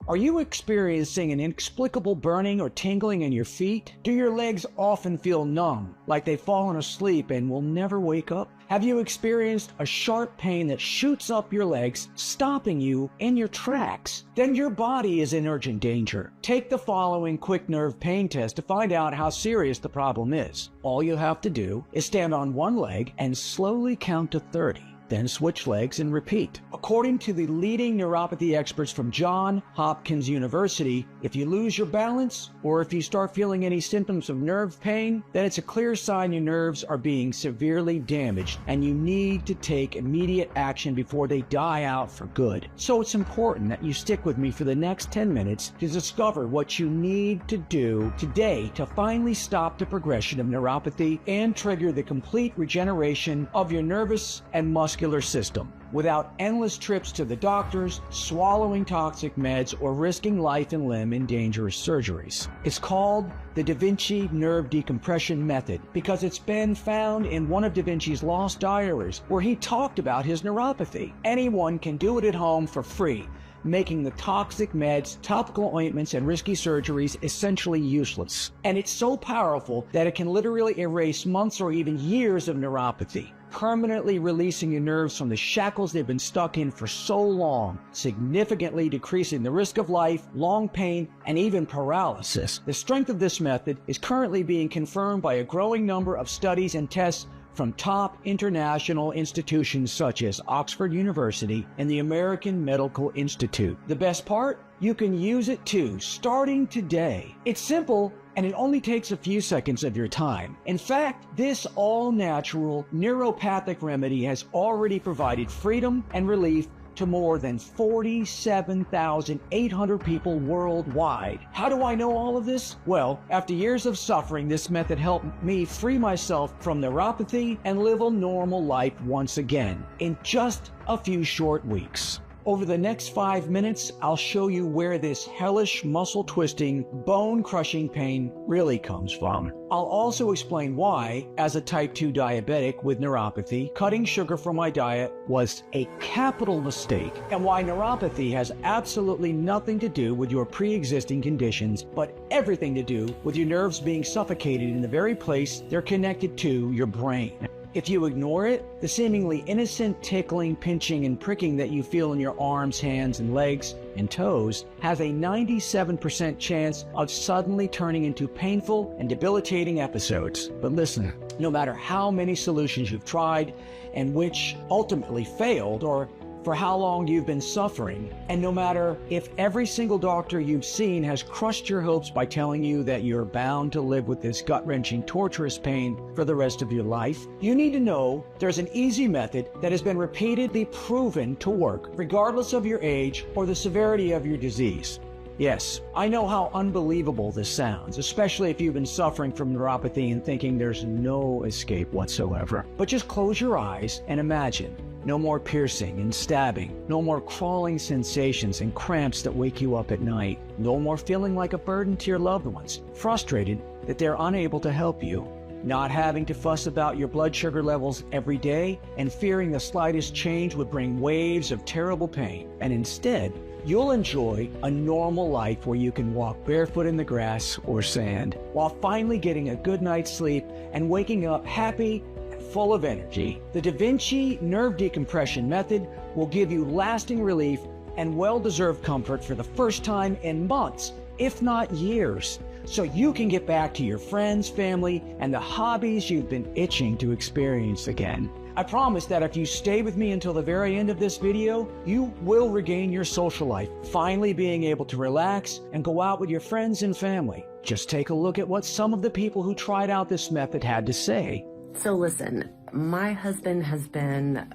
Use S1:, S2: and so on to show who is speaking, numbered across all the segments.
S1: Are you experiencing an inexplicable burning or tingling in your feet? Do your legs often feel numb, like they've fallen asleep and will never wake up? Have you experienced a sharp pain that shoots up your legs, stopping you in your tracks? Then your body is in urgent danger. Take the following quick nerve pain test to find out how serious the problem is. All you have to do is stand on one leg and slowly count to 30. Then switch legs and repeat. According to the leading neuropathy experts from Johns Hopkins University, if you lose your balance or if you start feeling any symptoms of nerve pain, then it's a clear sign your nerves are being severely damaged and you need to take immediate action before they die out for good. So it's important that you stick with me for the next 10 minutes to discover what you need to do today to finally stop the progression of neuropathy and trigger the complete regeneration of your nervous and muscular system without endless trips to the doctors, swallowing toxic meds, or risking life and limb in dangerous surgeries. It's called the Da Vinci Nerve Decompression Method because it's been found in one of Da Vinci's lost diaries where he talked about his neuropathy. Anyone can do it at home for free, making the toxic meds, topical ointments, and risky surgeries essentially useless. And it's so powerful that it can literally erase months or even years of neuropathy, permanently releasing your nerves from the shackles they've been stuck in for so long, significantly decreasing the risk of lifelong pain and even paralysis. The strength of this method is currently being confirmed by a growing number of studies and tests from top international institutions such as Oxford University and the American Medical Institute. The best part? You can use it too, starting today. It's simple, and it only takes a few seconds of your time. In fact, this all-natural neuropathic remedy has already provided freedom and relief to more than 47,800 people worldwide. How do I know all of this? Well, after years of suffering, this method helped me free myself from neuropathy and live a normal life once again in just a few short weeks. Over the next 5 minutes, I'll show you where this hellish muscle-twisting, bone-crushing pain really comes from. I'll also explain why, as a type 2 diabetic with neuropathy, cutting sugar from my diet was a capital mistake, and why neuropathy has absolutely nothing to do with your pre-existing conditions, but everything to do with your nerves being suffocated in the very place they're connected to, your brain. If you ignore it, the seemingly innocent tickling, pinching, and pricking that you feel in your arms, hands, and legs and toes has a 97% chance of suddenly turning into painful and debilitating episodes. But listen, no matter how many solutions you've tried and which ultimately failed, or for how long you've been suffering, and no matter if every single doctor you've seen has crushed your hopes by telling you that you're bound to live with this gut-wrenching, torturous pain for the rest of your life, you need to know there's an easy method that has been repeatedly proven to work, regardless of your age or the severity of your disease. Yes, I know how unbelievable this sounds, especially if you've been suffering from neuropathy and thinking there's no escape whatsoever. But just close your eyes and imagine. No more piercing and stabbing. No more crawling sensations and cramps that wake you up at night. No more feeling like a burden to your loved ones, frustrated that they're unable to help you. Not having to fuss about your blood sugar levels every day and fearing the slightest change would bring waves of terrible pain. And instead, you'll enjoy a normal life where you can walk barefoot in the grass or sand, while finally getting a good night's sleep and waking up happy and full of energy. The Da Vinci Nerve Decompression Method will give you lasting relief and well-deserved comfort for the first time in months, if not years, so you can get back to your friends, family, and the hobbies you've been itching to experience again. I promise that if you stay with me until the very end of this video, you will regain your social life, finally being able to relax and go out with your friends and family. Just take a look at what some of the people who tried out this method had to say.
S2: So listen, my husband has been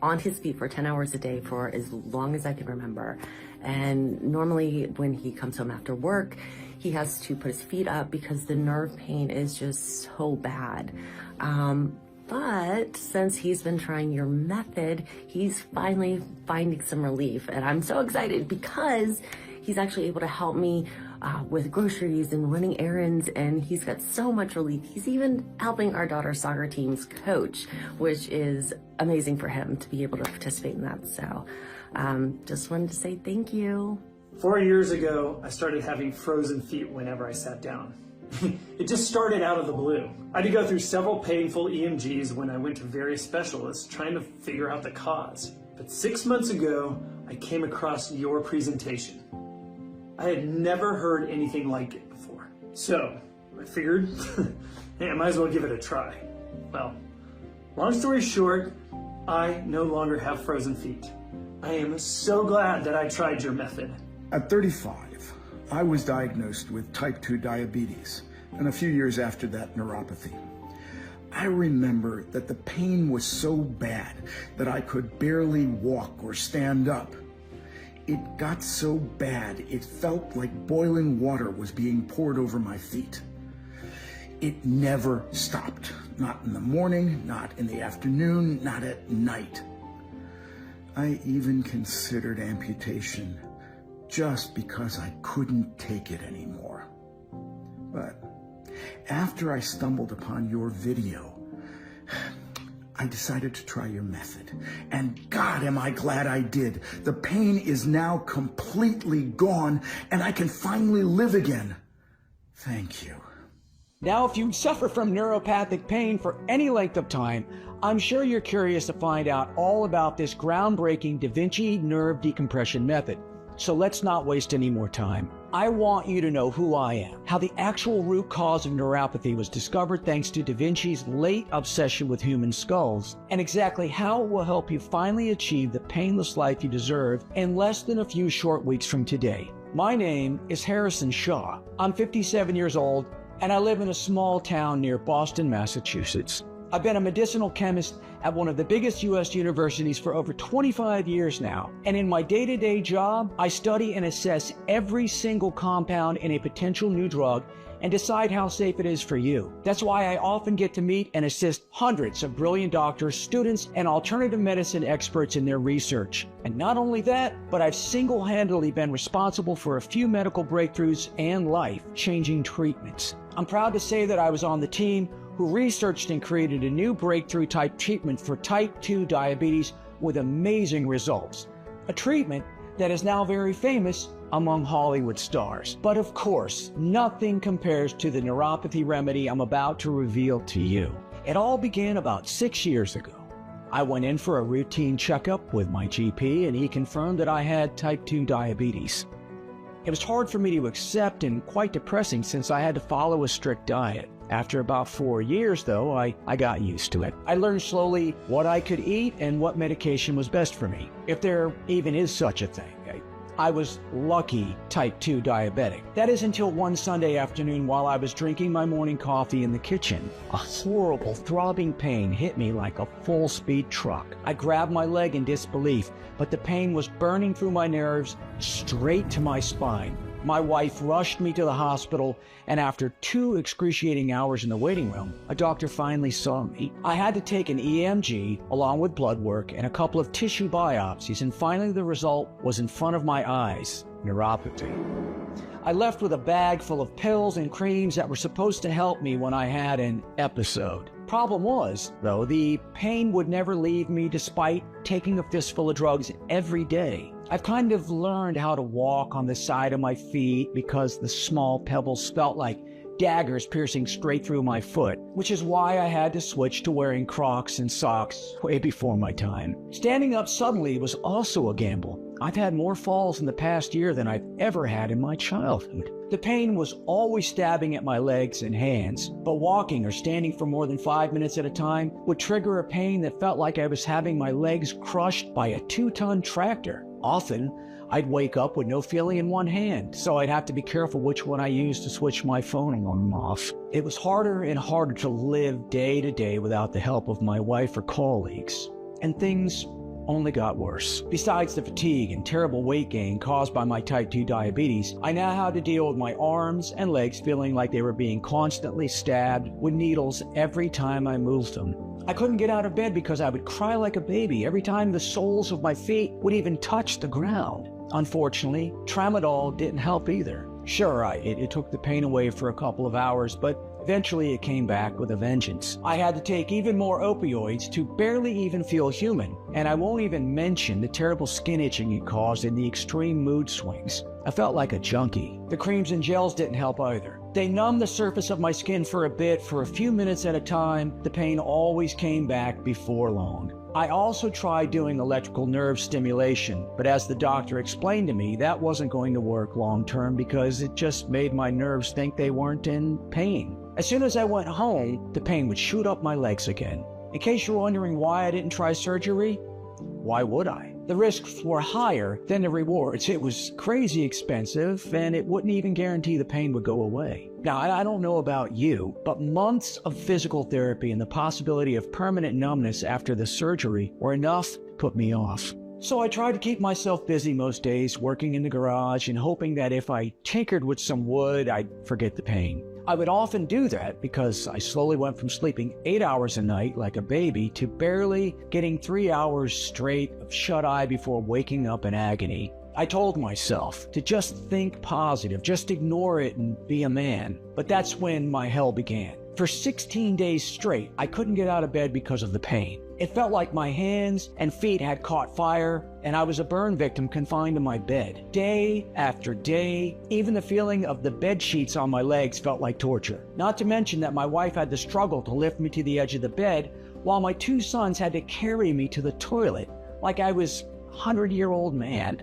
S2: on his feet for 10 hours a day for as long as I can remember. And normally when he comes home after work, he has to put his feet up because the nerve pain is just so bad. But since he's been trying your method, he's finally finding some relief. And I'm so excited because he's actually able to help me with groceries and running errands, and he's got so much relief. He's even helping our daughter's soccer team's coach, which is amazing for him to be able to participate in that. So just wanted to say thank you.
S3: 4 years ago, I started having frozen feet whenever I sat down. It just started out of the blue. I had to go through several painful EMGs when I went to various specialists trying to figure out the cause. But 6 months ago, I came across your presentation. I had never heard anything like it before. So I figured, hey, I might as well give it a try. Well, long story short, I no longer have frozen feet. I am so glad that I tried your method.
S4: At 35, I was diagnosed with type 2 diabetes, and a few years after that, neuropathy. I remember that the pain was so bad that I could barely walk or stand up. It got so bad, it felt like boiling water was being poured over my feet. It never stopped, not in the morning, not in the afternoon, not at night. I even considered amputation, just because I couldn't take it anymore. But after I stumbled upon your video, I decided to try your method. And God, am I glad I did. The pain is now completely gone, and I can finally live again. Thank you.
S1: Now, if you suffer from neuropathic pain for any length of time, I'm sure you're curious to find out all about this groundbreaking Da Vinci Nerve Decompression Method. So let's not waste any more time. I want you to know who I am, how the actual root cause of neuropathy was discovered thanks to Da Vinci's late obsession with human skulls, and exactly how it will help you finally achieve the painless life you deserve in less than a few short weeks from today. My name is Harrison Shaw. I'm 57 years old, and I live in a small town near Boston, Massachusetts. I've been a medicinal chemist at one of the biggest U.S. universities for over 25 years now. And in my day-to-day job, I study and assess every single compound in a potential new drug and decide how safe it is for you. That's why I often get to meet and assist hundreds of brilliant doctors, students, and alternative medicine experts in their research. And not only that, but I've single-handedly been responsible for a few medical breakthroughs and life-changing treatments. I'm proud to say that I was on the team who researched and created a new breakthrough type treatment for type 2 diabetes with amazing results. A treatment that is now very famous among Hollywood stars. But of course, nothing compares to the neuropathy remedy I'm about to reveal to you. It all began about 6 years ago. I went in for a routine checkup with my GP, and he confirmed that I had type 2 diabetes. It was hard for me to accept and quite depressing since I had to follow a strict diet. After about 4 years, though, I got used to it. I learned slowly what I could eat and what medication was best for me, if there even is such a thing. I was lucky type 2 diabetic. That is until one Sunday afternoon while I was drinking my morning coffee in the kitchen. A horrible throbbing pain hit me like a full-speed truck. I grabbed my leg in disbelief, but the pain was burning through my nerves straight to my spine. My wife rushed me to the hospital, and after 2 excruciating hours in the waiting room, a doctor finally saw me. I had to take an EMG along with blood work and a couple of tissue biopsies, and finally the result was in front of my eyes: neuropathy. I left with a bag full of pills and creams that were supposed to help me when I had an episode. Problem was, though, the pain would never leave me despite taking a fistful of drugs every day. I've kind of learned how to walk on the side of my feet because the small pebbles felt like daggers piercing straight through my foot, which is why I had to switch to wearing Crocs and socks way before my time. Standing up suddenly was also a gamble. I've had more falls in the past year than I've ever had in my childhood. The pain was always stabbing at my legs and hands, but walking or standing for more than 5 minutes at a time would trigger a pain that felt like I was having my legs crushed by a 2-ton tractor. Often, I'd wake up with no feeling in one hand, so I'd have to be careful which one I used to switch my phone on and off. It was harder and harder to live day to day without the help of my wife or colleagues, and things only got worse. Besides the fatigue and terrible weight gain caused by my type 2 diabetes, I now had to deal with my arms and legs feeling like they were being constantly stabbed with needles every time I moved them. I couldn't get out of bed because I would cry like a baby every time the soles of my feet would even touch the ground. Unfortunately, tramadol didn't help either. Sure, it took the pain away for a couple of hours, but eventually it came back with a vengeance. I had to take even more opioids to barely even feel human, and I won't even mention the terrible skin itching it caused and the extreme mood swings. I felt like a junkie. The creams and gels didn't help either. They numbed the surface of my skin for a bit, for a few minutes at a time. The pain always came back before long. I also tried doing electrical nerve stimulation, but as the doctor explained to me, that wasn't going to work long term because it just made my nerves think they weren't in pain. As soon as I went home, the pain would shoot up my legs again. In case you're wondering why I didn't try surgery, why would I? The risks were higher than the rewards. It was crazy expensive, and it wouldn't even guarantee the pain would go away. Now, I don't know about you, but months of physical therapy and the possibility of permanent numbness after the surgery were enough to put me off. So I tried to keep myself busy most days, working in the garage and hoping that if I tinkered with some wood, I'd forget the pain. I would often do that because I slowly went from sleeping 8 hours a night like a baby to barely getting 3 hours straight of shut-eye before waking up in agony. I told myself to just think positive, just ignore it and be a man. But that's when my hell began. For 16 days straight, I couldn't get out of bed because of the pain. It felt like my hands and feet had caught fire, and I was a burn victim confined to my bed. Day after day, even the feeling of the bed sheets on my legs felt like torture. Not to mention that my wife had to struggle to lift me to the edge of the bed, while my 2 sons had to carry me to the toilet like I was a 100-year-old man.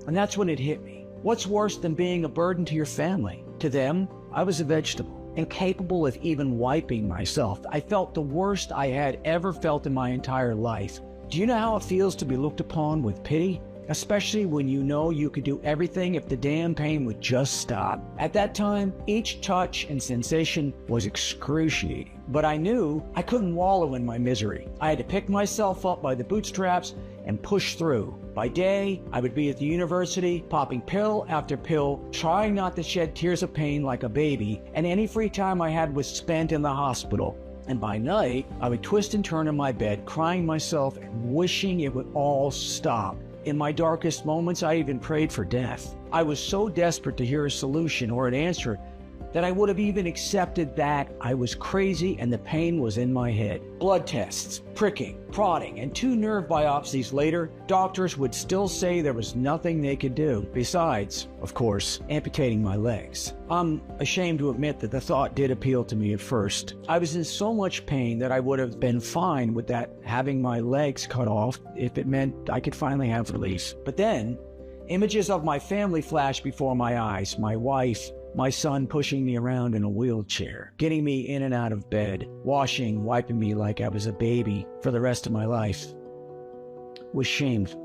S1: And that's when it hit me. What's worse than being a burden to your family? To them, I was a vegetable. Incapable of even wiping myself. I felt the worst I had ever felt in my entire life. Do you know how it feels to be looked upon with pity? Especially when you know you could do everything if the damn pain would just stop. At that time, each touch and sensation was excruciating. But I knew I couldn't wallow in my misery. I had to pick myself up by the bootstraps and push through. By day, I would be at the university, popping pill after pill, trying not to shed tears of pain like a baby, and any free time I had was spent in the hospital. And by night, I would twist and turn in my bed, crying myself and wishing it would all stop. In my darkest moments, I even prayed for death. I was so desperate to hear a solution or an answer that I would have even accepted that I was crazy and the pain was in my head. Blood tests, pricking, prodding, and 2 nerve biopsies later, doctors would still say there was nothing they could do, besides, of course, amputating my legs. I'm ashamed to admit that the thought did appeal to me at first. I was in so much pain that I would have been fine with that having my legs cut off if it meant I could finally have relief. But then, images of my family flashed before my eyes, my wife, my son pushing me around in a wheelchair, getting me in and out of bed, washing, wiping me like I was a baby for the rest of my life. Was shamed.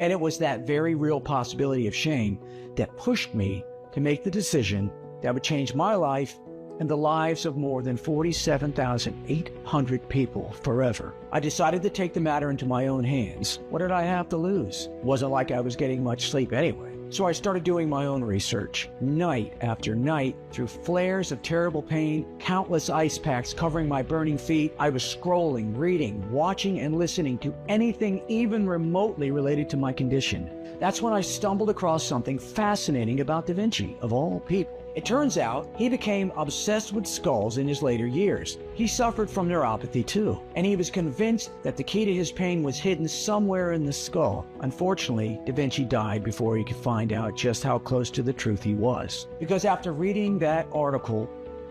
S1: And it was that very real possibility of shame that pushed me to make the decision that would change my life and the lives of more than 47,800 people forever. I decided to take the matter into my own hands. What did I have to lose? Wasn't like I was getting much sleep anyway. So I started doing my own research, night after night, through flares of terrible pain, countless ice packs covering my burning feet. I was scrolling, reading, watching, and listening to anything even remotely related to my condition. That's when I stumbled across something fascinating about Da Vinci, of all people. It turns out he became obsessed with skulls in his later years. He suffered from neuropathy too, and he was convinced that the key to his pain was hidden somewhere in the skull. Unfortunately, Da Vinci died before he could find out just how close to the truth he was. Because after reading that article,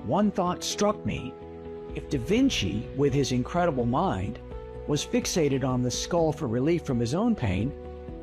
S1: one thought struck me. If Da Vinci, with his incredible mind, was fixated on the skull for relief from his own pain,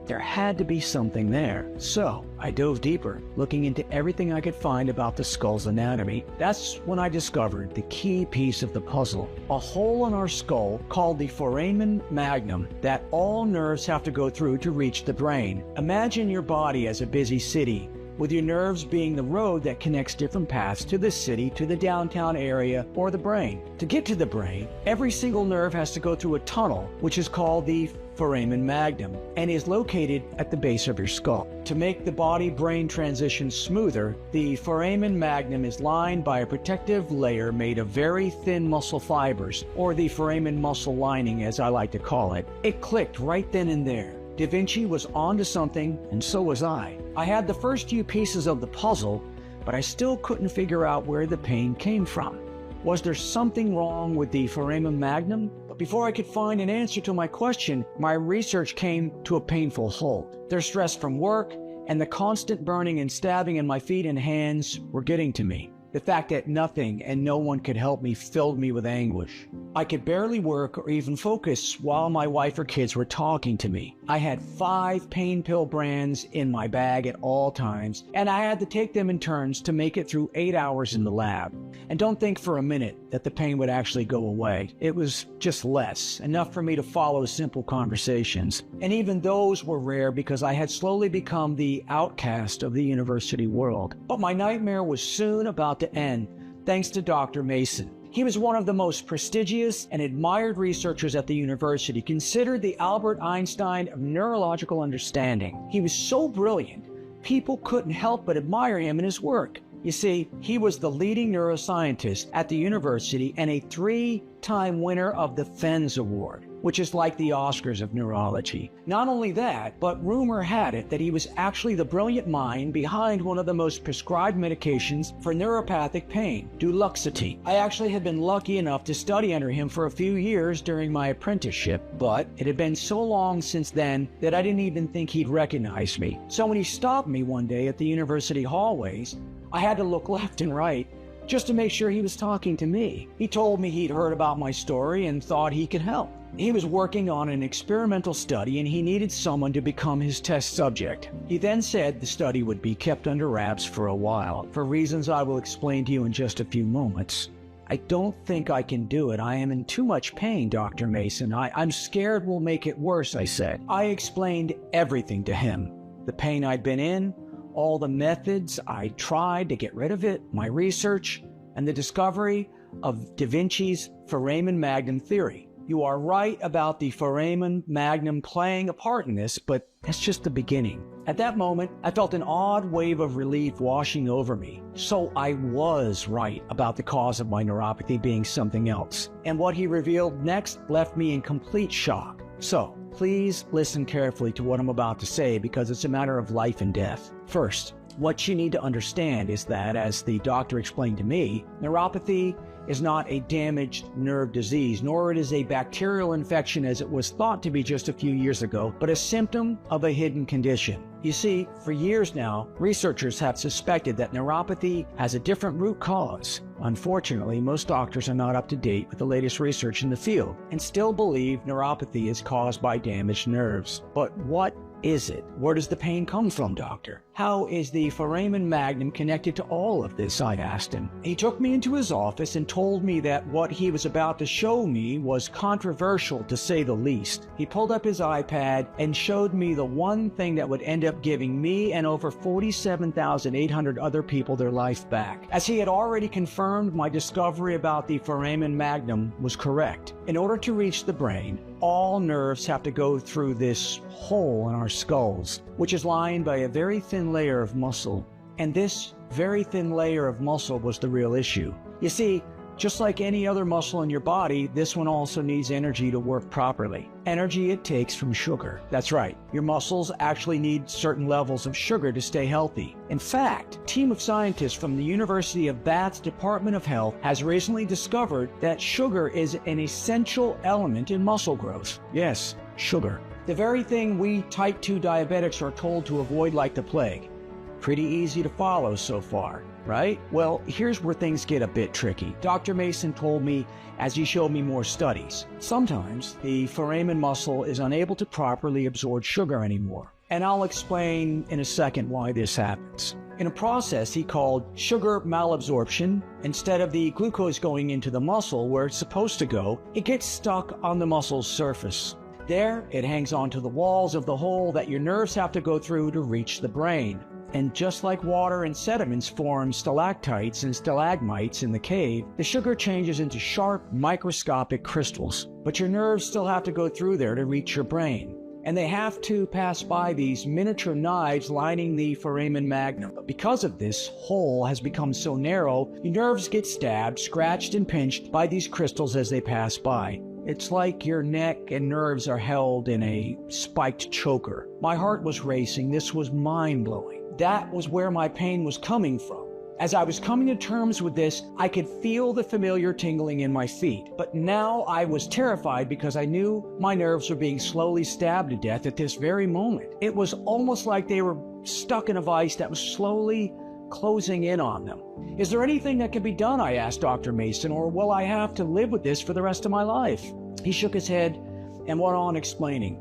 S1: there had to be something there. So I dove deeper, looking into everything I could find about the skull's anatomy. That's when I discovered the key piece of the puzzle, a hole in our skull called the foramen magnum that all nerves have to go through to reach the brain. Imagine your body as a busy city, with your nerves being the road that connects different paths to the city, to the downtown area, or the brain. To get to the brain, every single nerve has to go through a tunnel, which is called the foramen magnum, and is located at the base of your skull. To make the body-brain transition smoother, the foramen magnum is lined by a protective layer made of very thin muscle fibers, or the foramen muscle lining as I like to call it. It clicked right then and there. Da Vinci was onto something, and so was I. I had the first few pieces of the puzzle, but I still couldn't figure out where the pain came from. Was there something wrong with the foramen magnum? But before I could find an answer to my question, my research came to a painful halt. Their stress from work and the constant burning and stabbing in my feet and hands were getting to me. The fact that nothing and no one could help me filled me with anguish. I could barely work or even focus while my wife or kids were talking to me. I had 5 pain pill brands in my bag at all times, and I had to take them in turns to make it through 8 hours in the lab. And don't think for a minute that the pain would actually go away. It was just less, enough for me to follow simple conversations. And even those were rare because I had slowly become the outcast of the university world. But my nightmare was soon about to end, thanks to Dr. Mason. He was one of the most prestigious and admired researchers at the university, considered the Albert Einstein of neurological understanding. He was so brilliant, people couldn't help but admire him and his work. You see, he was the leading neuroscientist at the university and a 3-time winner of the Fenns Award, which is like the Oscars of neurology. Not only that, but rumor had it that he was actually the brilliant mind behind one of the most prescribed medications for neuropathic pain, Duloxetine. I actually had been lucky enough to study under him for a few years during my apprenticeship, but it had been so long since then that I didn't even think he'd recognize me. So when he stopped me one day at the university hallways, I had to look left and right just to make sure he was talking to me. He told me he'd heard about my story and thought he could help. He was working on an experimental study and he needed someone to become his test subject. He then said the study would be kept under wraps for a while, for reasons I will explain to you in just a few moments. I don't think I can do it. I am in too much pain, Dr. Mason. I'm scared we'll make it worse, I said. I explained everything to him. The pain I'd been in, all the methods I tried to get rid of it, my research, and the discovery of Da Vinci's foramen magnum theory. You are right about the foramen magnum playing a part in this, but that's just the beginning. At that moment, I felt an odd wave of relief washing over me. So I was right about the cause of my neuropathy being something else. And what he revealed next left me in complete shock. So, please listen carefully to what I'm about to say because it's a matter of life and death. First, what you need to understand is that, as the doctor explained to me, neuropathy is not a damaged nerve disease, nor it is a bacterial infection as it was thought to be just a few years ago, but a symptom of a hidden condition. You see, for years now, researchers have suspected that neuropathy has a different root cause. Unfortunately, most doctors are not up to date with the latest research in the field and still believe neuropathy is caused by damaged nerves. But what is it? Where does the pain come from, doctor? How is the foramen magnum connected to all of this? I asked him. He took me into his office and told me that what he was about to show me was controversial, to say the least. He pulled up his iPad and showed me the one thing that would end up giving me and over 47,800 other people their life back. As he had already confirmed, my discovery about the foramen magnum was correct. In order to reach the brain, all nerves have to go through this hole in our skulls, which is lined by a very thin layer of muscle. And this very thin layer of muscle was the real issue. You see, just like any other muscle in your body, this one also needs energy to work properly. Energy it takes from sugar. That's right, your muscles actually need certain levels of sugar to stay healthy. In fact, a team of scientists from the University of Bath's Department of Health has recently discovered that sugar is an essential element in muscle growth. Yes, sugar. The very thing we type 2 diabetics are told to avoid like the plague. Pretty easy to follow so far, right? Well, here's where things get a bit tricky. Dr. Mason told me as he showed me more studies. Sometimes the foramen muscle is unable to properly absorb sugar anymore. And I'll explain in a second why this happens. In a process he called sugar malabsorption, instead of the glucose going into the muscle where it's supposed to go, it gets stuck on the muscle's surface. There, it hangs onto the walls of the hole that your nerves have to go through to reach the brain. And just like water and sediments form stalactites and stalagmites in the cave, the sugar changes into sharp, microscopic crystals. But your nerves still have to go through there to reach your brain. And they have to pass by these miniature knives lining the foramen magnum. But because of this, hole has become so narrow, your nerves get stabbed, scratched, and pinched by these crystals as they pass by. It's like your neck and nerves are held in a spiked choker. My heart was racing. This was mind-blowing. That was where my pain was coming from. As I was coming to terms with this, I could feel the familiar tingling in my feet. But now I was terrified because I knew my nerves were being slowly stabbed to death at this very moment. It was almost like they were stuck in a vice that was slowly closing in on them. Is there anything that can be done, I asked Dr. Mason, or will I have to live with this for the rest of my life? He shook his head and went on explaining.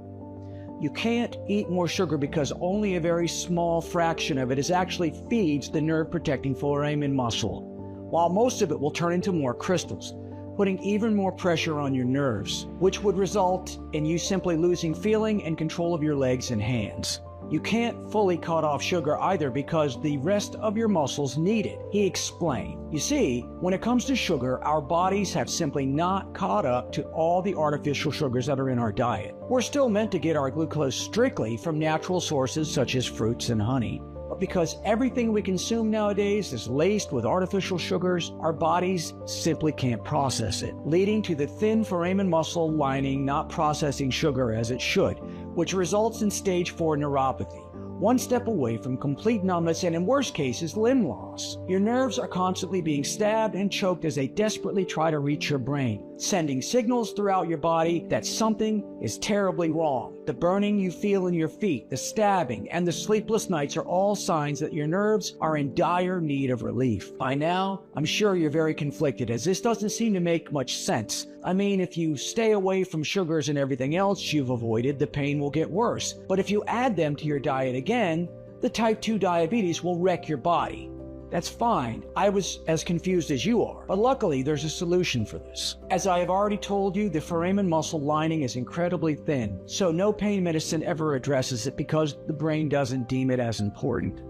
S1: You can't eat more sugar because only a very small fraction of it actually feeds the nerve-protecting foramen muscle, while most of it will turn into more crystals, putting even more pressure on your nerves, which would result in you simply losing feeling and control of your legs and hands. You can't fully cut off sugar either because the rest of your muscles need it, he explained. You see, when it comes to sugar, our bodies have simply not caught up to all the artificial sugars that are in our diet. We're still meant to get our glucose strictly from natural sources such as fruits and honey. But because everything we consume nowadays is laced with artificial sugars, our bodies simply can't process it, leading to the thin foramen muscle lining not processing sugar as it should, which results in stage 4 neuropathy, one step away from complete numbness and in worst cases, limb loss. Your nerves are constantly being stabbed and choked as they desperately try to reach your brain, sending signals throughout your body that something is terribly wrong. The burning you feel in your feet, the stabbing, and the sleepless nights are all signs that your nerves are in dire need of relief. By now, I'm sure you're very conflicted, as this doesn't seem to make much sense. I mean, if you stay away from sugars and everything else you've avoided, the pain will get worse. But if you add them to your diet again, the type 2 diabetes will wreck your body. That's fine. I was as confused as you are, but luckily there's a solution for this. As I have already told you, the foramen muscle lining is incredibly thin, so no pain medicine ever addresses it because the brain doesn't deem it as important.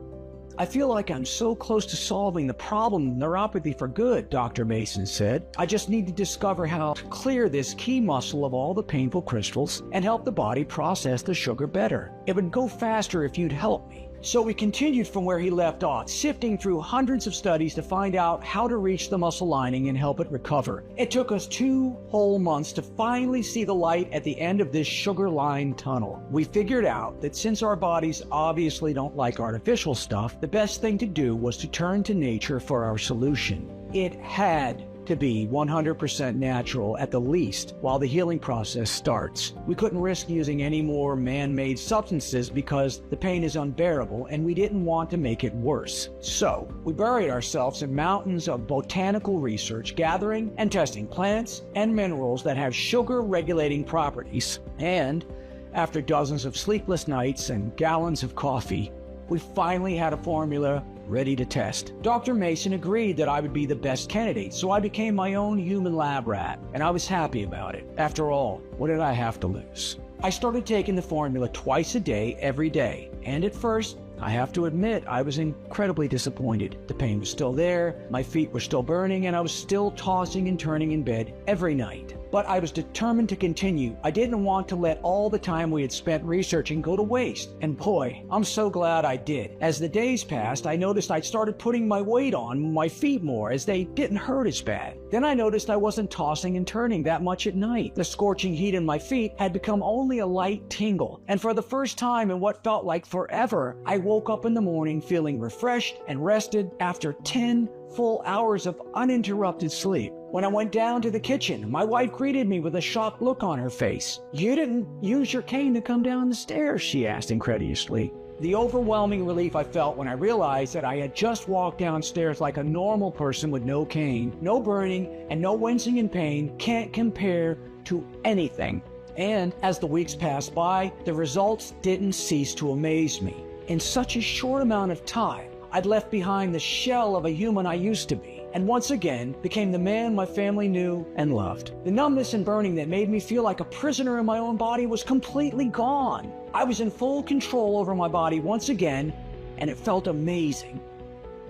S1: I feel like I'm so close to solving the problem of neuropathy for good, Dr. Mason said. I just need to discover how to clear this key muscle of all the painful crystals and help the body process the sugar better. It would go faster if you'd help me. So we continued from where he left off, sifting through hundreds of studies to find out how to reach the muscle lining and help it recover. It took us 2 whole months to finally see the light at the end of this sugar-lined tunnel. We figured out that since our bodies obviously don't like artificial stuff, the best thing to do was to turn to nature for our solution. It had to be 100% natural at the least while the healing process starts. We couldn't risk using any more man-made substances because the pain is unbearable and we didn't want to make it worse. So we buried ourselves in mountains of botanical research, gathering and testing plants and minerals that have sugar-regulating properties. And after dozens of sleepless nights and gallons of coffee, we finally had a formula ready to test. Dr. Mason agreed that I would be the best candidate, so I became my own human lab rat, and I was happy about it. After all, what did I have to lose? I started taking the formula twice a day, every day, and at first, I have to admit, I was incredibly disappointed. The pain was still there, my feet were still burning, and I was still tossing and turning in bed every night. But I was determined to continue. I didn't want to let all the time we had spent researching go to waste. And boy, I'm so glad I did. As the days passed, I noticed I'd started putting my weight on my feet more as they didn't hurt as bad. Then I noticed I wasn't tossing and turning that much at night. The scorching heat in my feet had become only a light tingle. And for the first time in what felt like forever, I woke up in the morning feeling refreshed and rested after 10 full hours of uninterrupted sleep. When I went down to the kitchen, my wife greeted me with a shocked look on her face. "You didn't use your cane to come down the stairs?" she asked incredulously. The overwhelming relief I felt when I realized that I had just walked downstairs like a normal person with no cane, no burning, and no wincing in pain can't compare to anything. And as the weeks passed by, the results didn't cease to amaze me. In such a short amount of time, I'd left behind the shell of a human I used to be, and once again became the man my family knew and loved. The numbness and burning that made me feel like a prisoner in my own body was completely gone. I was in full control over my body once again, and it felt amazing.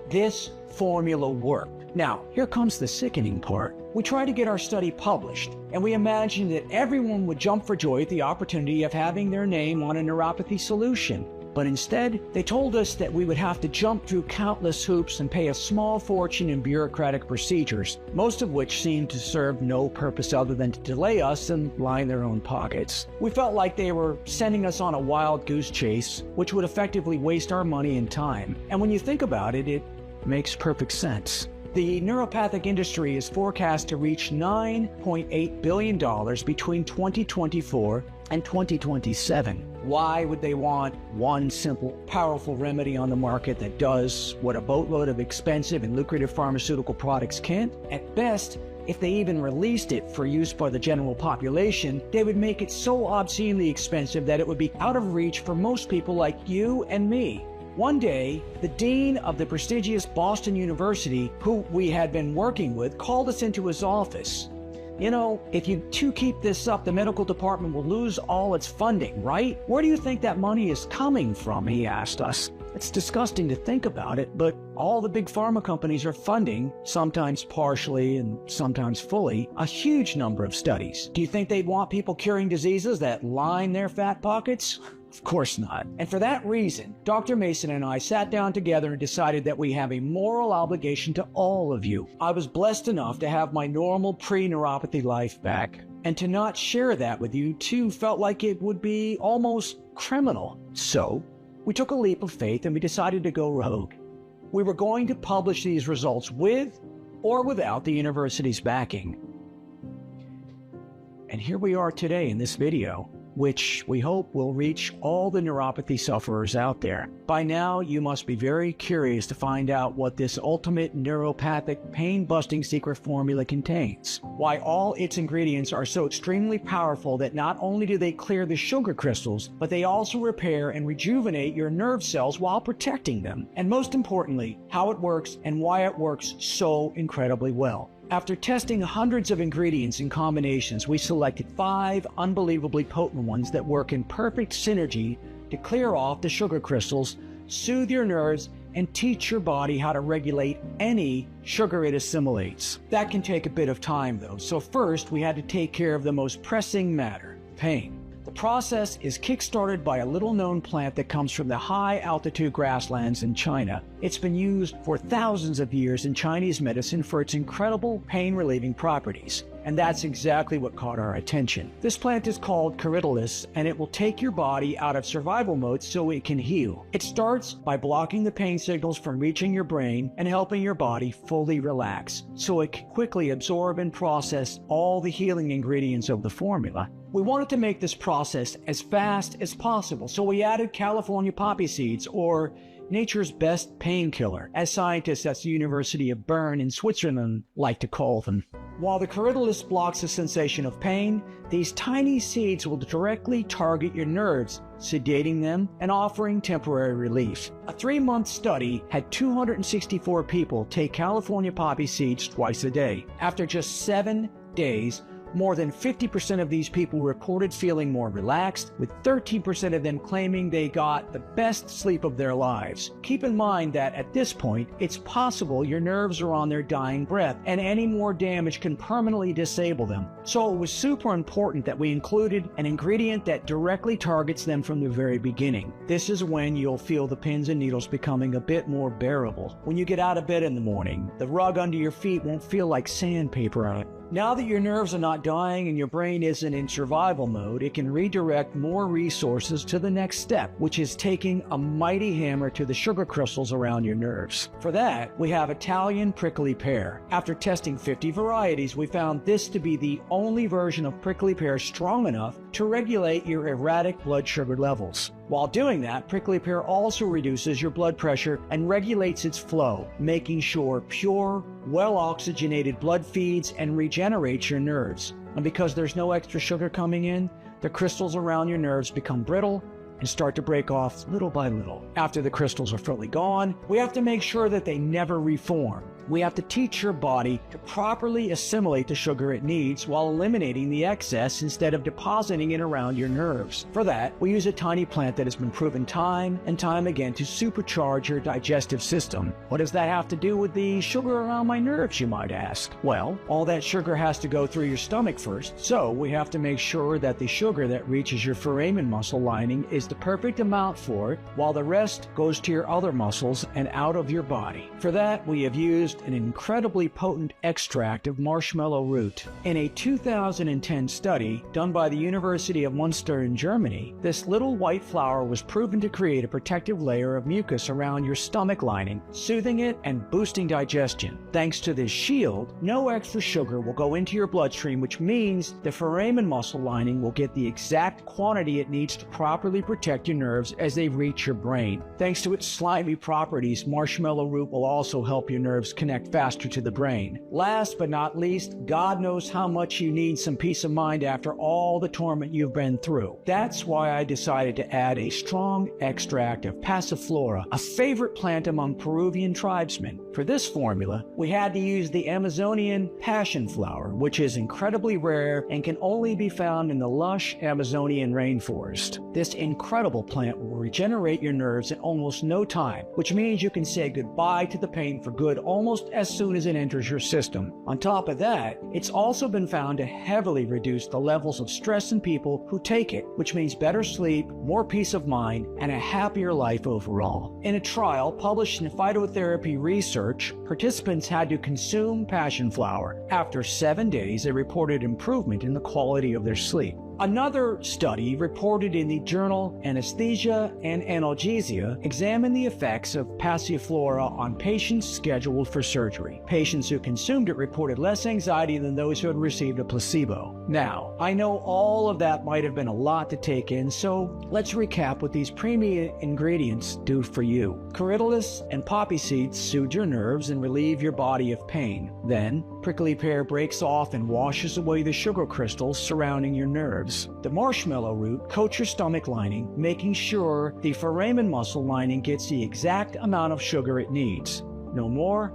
S1: This formula worked. Now, here comes the sickening part. We tried to get our study published, and we imagined that everyone would jump for joy at the opportunity of having their name on a neuropathy solution. But instead, they told us that we would have to jump through countless hoops and pay a small fortune in bureaucratic procedures, most of which seemed to serve no purpose other than to delay us and line their own pockets. We felt like they were sending us on a wild goose chase, which would effectively waste our money and time. And when you think about it, it makes perfect sense. The neuropathic industry is forecast to reach $9.8 billion between 2024 and 2027. Why would they want one simple, powerful remedy on the market that does what a boatload of expensive and lucrative pharmaceutical products can't? At best, if they even released it for use by the general population, they would make it so obscenely expensive that it would be out of reach for most people like you and me. One day, the dean of the prestigious Boston University, who we had been working with, called us into his office. You know, if you two keep this up, the medical department will lose all its funding, right? Where do you think that money is coming from? He asked us. It's disgusting to think about it, but all the big pharma companies are funding, sometimes partially and sometimes fully, a huge number of studies. Do you think they'd want people curing diseases that line their fat pockets? Of course not. And for that reason, Dr. Mason and I sat down together and decided that we have a moral obligation to all of you. I was blessed enough to have my normal pre-neuropathy life back, and to not share that with you too felt like it would be almost criminal. So, we took a leap of faith and we decided to go rogue. We were going to publish these results with or without the university's backing. And here we are today in this video, which we hope will reach all the neuropathy sufferers out there. By now, you must be very curious to find out what this ultimate neuropathic pain-busting secret formula contains. Why all its ingredients are so extremely powerful that not only do they clear the sugar crystals, but they also repair and rejuvenate your nerve cells while protecting them. And most importantly, how it works and why it works so incredibly well. After testing hundreds of ingredients and combinations, we selected 5 unbelievably potent ones that work in perfect synergy to clear off the sugar crystals, soothe your nerves, and teach your body how to regulate any sugar it assimilates. That can take a bit of time though, so first we had to take care of the most pressing matter, pain. The process is kick-started by a little-known plant that comes from the high-altitude grasslands in China. It's been used for thousands of years in Chinese medicine for its incredible pain-relieving properties. And that's exactly what caught our attention. This plant is called Corydalis, and it will take your body out of survival mode so it can heal. It starts by blocking the pain signals from reaching your brain and helping your body fully relax, so it can quickly absorb and process all the healing ingredients of the formula. We wanted to make this process as fast as possible, so we added California poppy seeds, or nature's best painkiller, as scientists at the University of Bern in Switzerland like to call them. While the Corydalis blocks the sensation of pain, these tiny seeds will directly target your nerves, sedating them and offering temporary relief. A 3-month study had 264 people take California poppy seeds twice a day. After just 7 days, more than 50% of these people reported feeling more relaxed, with 13% of them claiming they got the best sleep of their lives. Keep in mind that at this point, it's possible your nerves are on their dying breath, and any more damage can permanently disable them. So it was super important that we included an ingredient that directly targets them from the very beginning. This is when you'll feel the pins and needles becoming a bit more bearable. When you get out of bed in the morning, the rug under your feet won't feel like sandpaper on it. Now that your nerves are not dying and your brain isn't in survival mode, it can redirect more resources to the next step, which is taking a mighty hammer to the sugar crystals around your nerves. For that, we have Italian prickly pear. After testing 50 varieties, we found this to be the only version of prickly pear strong enough to regulate your erratic blood sugar levels. While doing that, prickly pear also reduces your blood pressure and regulates its flow, making sure pure, well-oxygenated blood feeds and regenerates your nerves. And because there's no extra sugar coming in, the crystals around your nerves become brittle and start to break off little by little. After the crystals are fully gone, we have to make sure that they never reform. We have to teach your body to properly assimilate the sugar it needs while eliminating the excess instead of depositing it around your nerves. For that, we use a tiny plant that has been proven time and time again to supercharge your digestive system. What does that have to do with the sugar around my nerves, you might ask? Well, all that sugar has to go through your stomach first, so we have to make sure that the sugar that reaches your foramen muscle lining is the perfect amount for it, while the rest goes to your other muscles and out of your body. For that, we have used used an incredibly potent extract of marshmallow root. In a 2010 study done by the University of Munster in Germany, this little white flower was proven to create a protective layer of mucus around your stomach lining, soothing it and boosting digestion. Thanks to this shield, no extra sugar will go into your bloodstream, which means the foramen muscle lining will get the exact quantity it needs to properly protect your nerves as they reach your brain. Thanks to its slimy properties, marshmallow root will also help your nerves connect faster to the brain. Last but not least, God knows how much you need some peace of mind after all the torment you've been through. That's why I decided to add a strong extract of passiflora, a favorite plant among Peruvian tribesmen. For this formula, we had to use the Amazonian passion flower, which is incredibly rare and can only be found in the lush Amazonian rainforest. This incredible plant will regenerate your nerves in almost no time, which means you can say goodbye to the pain for good almost as soon as it enters your system. On top of that, it's also been found to heavily reduce the levels of stress in people who take it, which means better sleep, more peace of mind, and a happier life overall. In a trial published in Phytotherapy Research, participants had to consume passion flower. After 7 days, they reported improvement in the quality of their sleep. Another study reported in the journal Anesthesia and Analgesia examined the effects of passiflora on patients scheduled for surgery. Patients who consumed it reported less anxiety than those who had received a placebo. Now, I know all of that might have been a lot to take in, so let's recap what these premium ingredients do for you. Corydalus and poppy seeds soothe your nerves and relieve your body of pain. Then, prickly pear breaks off and washes away the sugar crystals surrounding your nerves. The marshmallow root coats your stomach lining, making sure the foramen muscle lining gets the exact amount of sugar it needs. No more,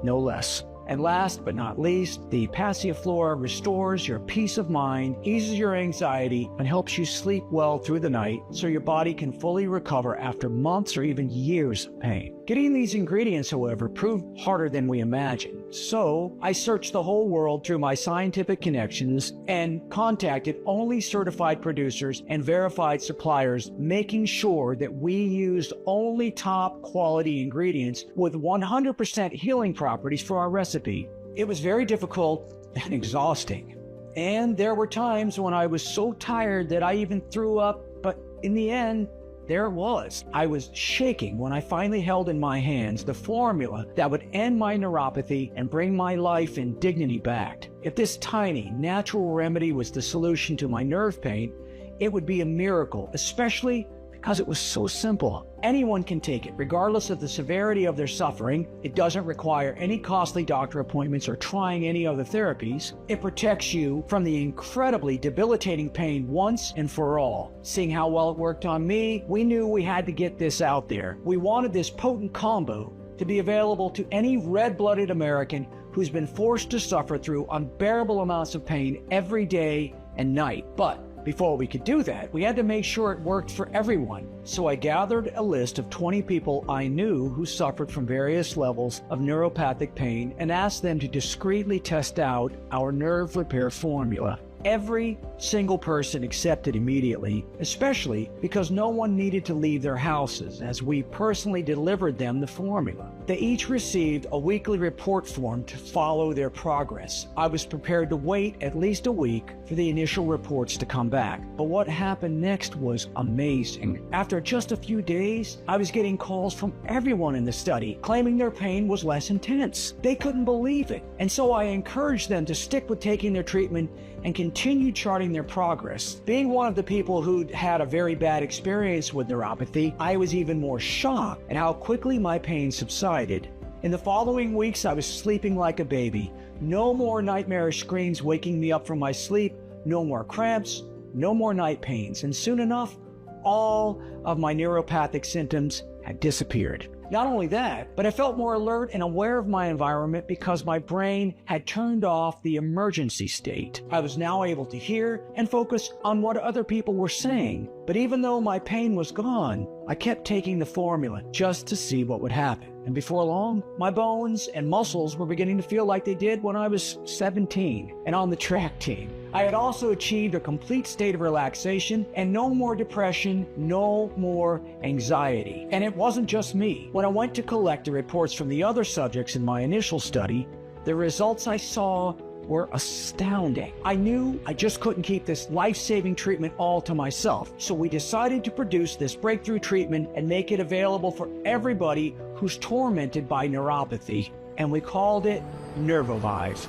S1: no less. And last but not least, the passiflora restores your peace of mind, eases your anxiety, and helps you sleep well through the night so your body can fully recover after months or even years of pain. Getting these ingredients, however, proved harder than we imagined. So I searched the whole world through my scientific connections and contacted only certified producers and verified suppliers, making sure that we used only top quality ingredients with 100% healing properties for our recipe. It was very difficult and exhausting. And there were times when I was so tired that I even threw up, but in the end, there it was. I was shaking when I finally held in my hands the formula that would end my neuropathy and bring my life and dignity back. If this tiny, natural remedy was the solution to my nerve pain, it would be a miracle, especially because it was so simple. Anyone can take it, regardless of the severity of their suffering. It doesn't require any costly doctor appointments or trying any other therapies. It protects you from the incredibly debilitating pain once and for all. Seeing how well it worked on me, we knew we had to get this out there. We wanted this potent combo to be available to any red-blooded American who's been forced to suffer through unbearable amounts of pain every day and night. But before we could do that, we had to make sure it worked for everyone. So I gathered a list of 20 people I knew who suffered from various levels of neuropathic pain and asked them to discreetly test out our nerve repair formula. Every single person accepted immediately, especially because no one needed to leave their houses, as we personally delivered them the formula. They each received a weekly report form to follow their progress. I was prepared to wait at least a week for the initial reports to come back, but what happened next was amazing. After just a few days, I was getting calls from everyone in the study claiming their pain was less intense. They couldn't believe it, and so I encouraged them to stick with taking their treatment and continue charting their progress. Being one of the people who'd had a very bad experience with neuropathy, I was even more shocked at how quickly my pain subsided. In the following weeks, I was sleeping like a baby. No more nightmarish screams waking me up from my sleep, no more cramps, no more night pains, and soon enough, all of my neuropathic symptoms had disappeared. Not only that, but I felt more alert and aware of my environment because my brain had turned off the emergency state. I was now able to hear and focus on what other people were saying. But even though my pain was gone, I kept taking the formula just to see what would happen. And before long, my bones and muscles were beginning to feel like they did when I was 17 and on the track team. I had also achieved a complete state of relaxation and no more depression, no more anxiety. And it wasn't just me. When I went to collect the reports from the other subjects in my initial study, the results I saw were astounding. I knew I just couldn't keep this life-saving treatment all to myself, so we decided to produce this breakthrough treatment and make it available for everybody who's tormented by neuropathy, and we called it Nervovive.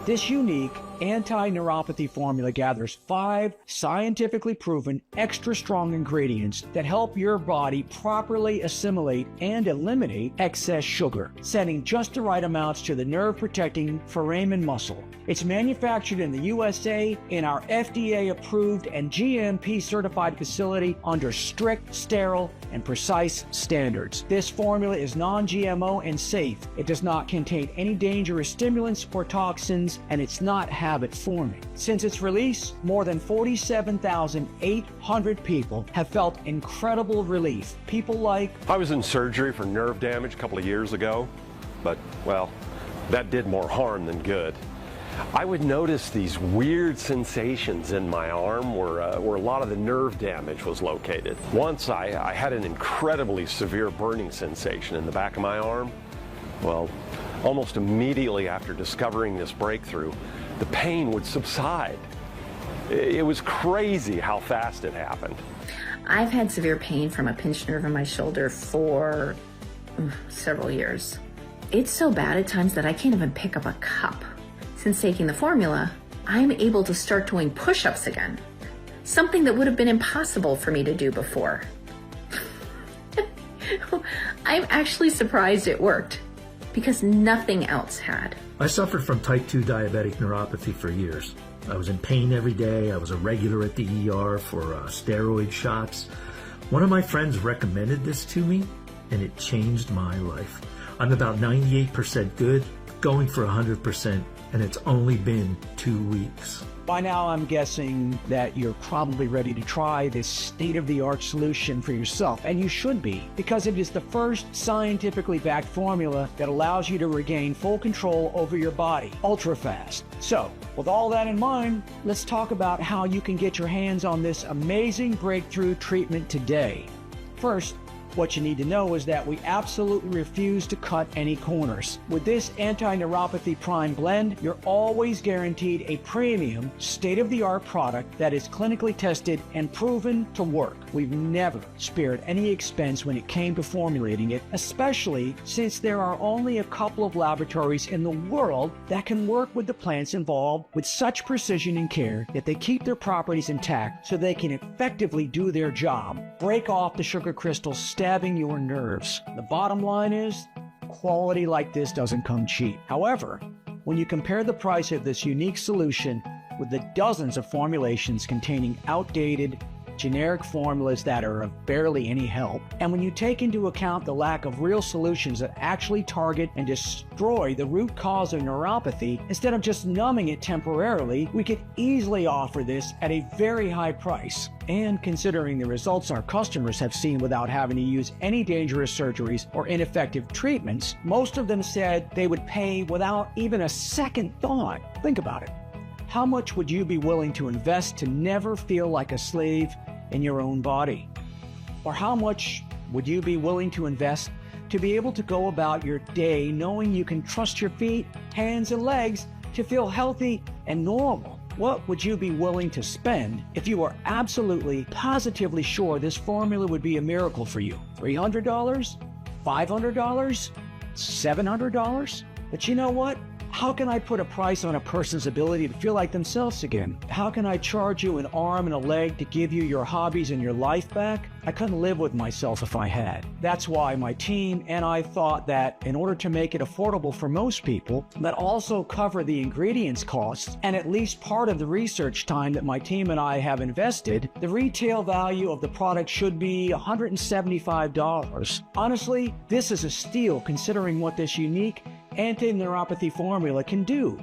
S1: This unique anti-neuropathy formula gathers 5 scientifically proven extra strong ingredients that help your body properly assimilate and eliminate excess sugar, sending just the right amounts to the nerve-protecting foramen muscle. It's manufactured in the USA in our FDA-approved and GMP-certified facility under strict, sterile, and precise standards. This formula is non-GMO and safe. It does not contain any dangerous stimulants or toxins, and it's not habit-forming. Since its release, more than 47,800 people have felt incredible relief. People like...
S5: I was in surgery for nerve damage a couple of years ago, but, well, that did more harm than good. I would notice these weird sensations in my arm where a lot of the nerve damage was located. Once I had an incredibly severe burning sensation in the back of my arm. Well, almost immediately after discovering this breakthrough, the pain would subside. It was crazy how fast it happened.
S6: I've had severe pain from a pinched nerve in my shoulder for several years. It's so bad at times that I can't even pick up a cup. Since taking the formula, I'm able to start doing push-ups again, something that would have been impossible for me to do before. I'm actually surprised it worked, because nothing else had.
S7: I suffered from type 2 diabetic neuropathy for years. I was in pain every day. I was a regular at the ER for steroid shots. One of my friends recommended this to me, and it changed my life. I'm about 98% good, going for 100%, and it's only been 2 weeks.
S1: By now, I'm guessing that you're probably ready to try this state-of-the-art solution for yourself, and you should be, because it is the first scientifically backed formula that allows you to regain full control over your body, ultra-fast. So, with all that in mind, let's talk about how you can get your hands on this amazing breakthrough treatment today. First, what you need to know is that we absolutely refuse to cut any corners. With this anti-neuropathy prime blend, you're always guaranteed a premium, state-of-the-art product that is clinically tested and proven to work. We've never spared any expense when it came to formulating it, especially since there are only a couple of laboratories in the world that can work with the plants involved with such precision and care that they keep their properties intact so they can effectively do their job. Break off the sugar crystals stabbing your nerves. The bottom line is, quality like this doesn't come cheap. However, when you compare the price of this unique solution with the dozens of formulations containing outdated, generic formulas that are of barely any help, and when you take into account the lack of real solutions that actually target and destroy the root cause of neuropathy instead of just numbing it temporarily, we could easily offer this at a very high price. And considering the results our customers have seen without having to use any dangerous surgeries or ineffective treatments, most of them said they would pay without even a second thought. Think about it. How much would you be willing to invest to never feel like a slave in your own body? Or how much would you be willing to invest to be able to go about your day knowing you can trust your feet, hands, and legs to feel healthy and normal? What would you be willing to spend if you were absolutely, positively sure this formula would be a miracle for you? $300? $500? $700? But you know what? How can I put a price on a person's ability to feel like themselves again? How can I charge you an arm and a leg to give you your hobbies and your life back? I couldn't live with myself if I had. That's why my team and I thought that in order to make it affordable for most people, but also cover the ingredients costs and at least part of the research time that my team and I have invested, the retail value of the product should be $175. Honestly, this is a steal considering what this unique anti-neuropathy formula can do.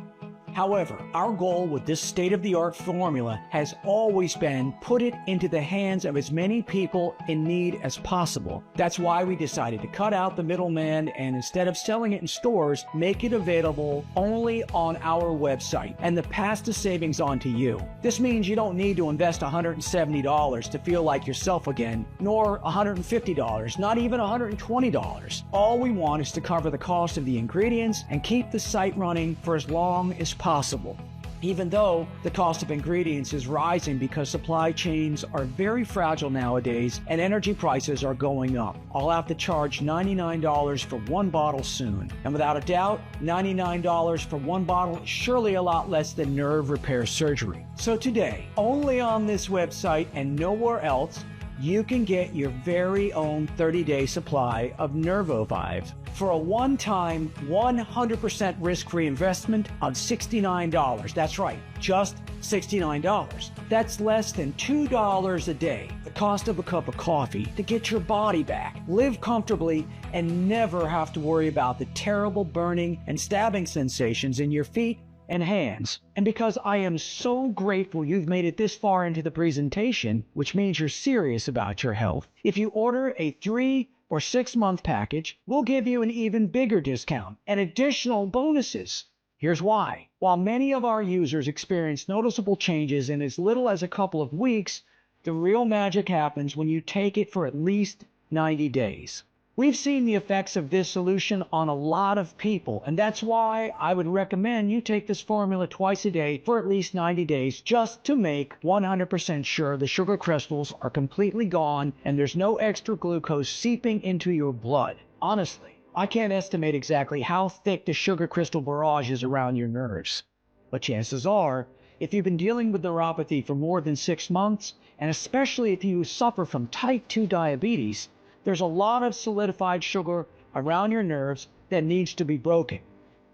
S1: However, our goal with this state-of-the-art formula has always been put it into the hands of as many people in need as possible. That's why we decided to cut out the middleman and instead of selling it in stores, make it available only on our website and pass the savings on to you. This means you don't need to invest $170 to feel like yourself again, nor $150, not even $120. All we want is to cover the cost of the ingredients and keep the site running for as long as possible. Even though the cost of ingredients is rising because supply chains are very fragile nowadays and energy prices are going up. I'll have to charge $99 for one bottle soon. And without a doubt, $99 for one bottle is surely a lot less than nerve repair surgery. So today, only on this website and nowhere else, you can get your very own 30-day supply of Nervovive for a one-time 100% risk-free investment of $69. That's right, just $69. That's less than $2 a day, the cost of a cup of coffee, to get your body back, live comfortably, and never have to worry about the terrible burning and stabbing sensations in your feet and hands. And because I am so grateful you've made it this far into the presentation, which means you're serious about your health, if you order a 3 or 6 month package, we'll give you an even bigger discount and additional bonuses. Here's why. While many of our users experience noticeable changes in as little as a couple of weeks, the real magic happens when you take it for at least 90 days. We've seen the effects of this solution on a lot of people, and that's why I would recommend you take this formula twice a day for at least 90 days just to make 100% sure the sugar crystals are completely gone and there's no extra glucose seeping into your blood. Honestly, I can't estimate exactly how thick the sugar crystal barrage is around your nerves. But chances are, if you've been dealing with neuropathy for more than 6 months, and especially if you suffer from type 2 diabetes, there's a lot of solidified sugar around your nerves that needs to be broken.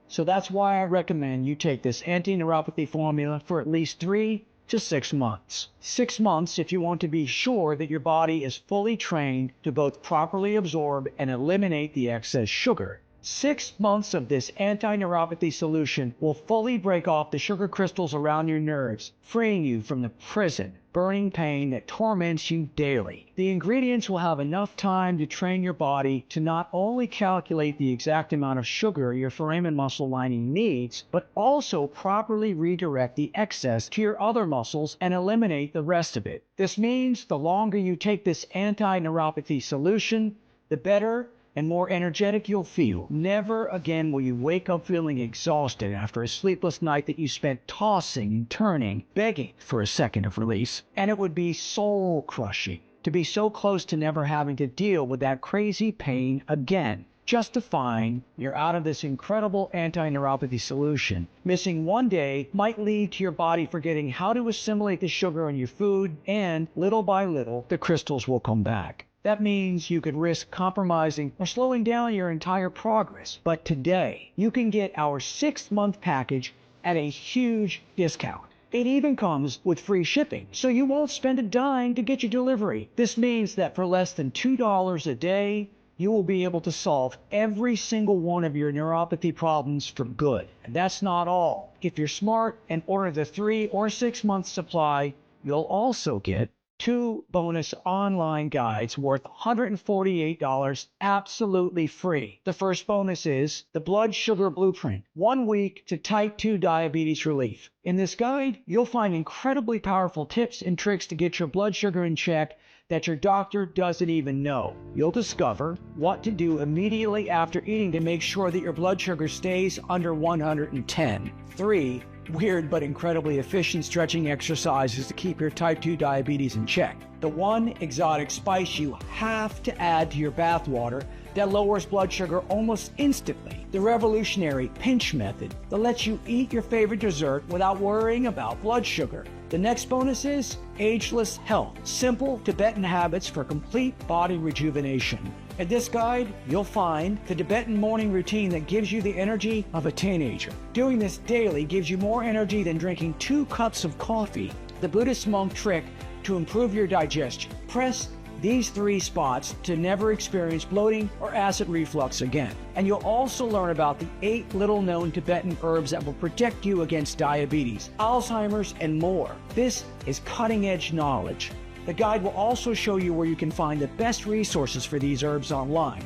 S1: So that's why I recommend you take this anti-neuropathy formula for at least 3 to 6 months. 6 months if you want to be sure that your body is fully trained to both properly absorb and eliminate the excess sugar. 6 months of this anti-neuropathy solution will fully break off the sugar crystals around your nerves, freeing you from the prison, burning pain that torments you daily. The ingredients will have enough time to train your body to not only calculate the exact amount of sugar your foramen muscle lining needs, but also properly redirect the excess to your other muscles and eliminate the rest of it. This means the longer you take this anti-neuropathy solution, the better and more energetic you'll feel. Never again will you wake up feeling exhausted after a sleepless night that you spent tossing and turning, begging for a second of release. And it would be soul-crushing to be so close to never having to deal with that crazy pain again, just to find you're out of this incredible anti-neuropathy solution. Missing one day might lead to your body forgetting how to assimilate the sugar in your food, and little by little, the crystals will come back. That means you could risk compromising or slowing down your entire progress. But today, you can get our 6-month package at a huge discount. It even comes with free shipping, so you won't spend a dime to get your delivery. This means that for less than $2 a day, you will be able to solve every single one of your neuropathy problems for good. And that's not all. If you're smart and order the 3 or 6 month supply, you'll also get 2 bonus online guides worth $148 absolutely free. The first bonus is the Blood Sugar Blueprint, 1 week to type 2 diabetes relief. In this guide, you'll find incredibly powerful tips and tricks to get your blood sugar in check that your doctor doesn't even know. You'll discover what to do immediately after eating to make sure that your blood sugar stays under 110. 3 weird but incredibly efficient stretching exercises to keep your type 2 diabetes in check. The 1 exotic spice you have to add to your bath water that lowers blood sugar almost instantly. The revolutionary pinch method that lets you eat your favorite dessert without worrying about blood sugar. The next bonus is Ageless Health, simple Tibetan habits for complete body rejuvenation. In this guide, you'll find the Tibetan morning routine that gives you the energy of a teenager. Doing this daily gives you more energy than drinking 2 cups of coffee. The Buddhist monk trick to improve your digestion. Press these 3 spots to never experience bloating or acid reflux again. And you'll also learn about the 8 little-known Tibetan herbs that will protect you against diabetes, Alzheimer's, and more. This is cutting-edge knowledge. The guide will also show you where you can find the best resources for these herbs online.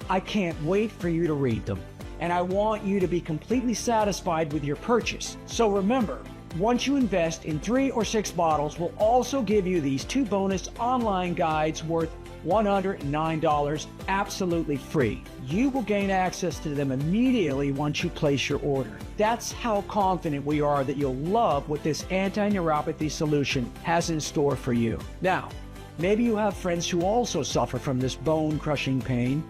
S1: I can't wait for you to read them, and I want you to be completely satisfied with your purchase. So remember, once you invest in 3 or 6 bottles, we'll also give you these 2 bonus online guides worth $109 absolutely free. You will gain access to them immediately once you place your order. That's how confident we are that you'll love what this anti-neuropathy solution has in store for you. Now, maybe you have friends who also suffer from this bone-crushing pain,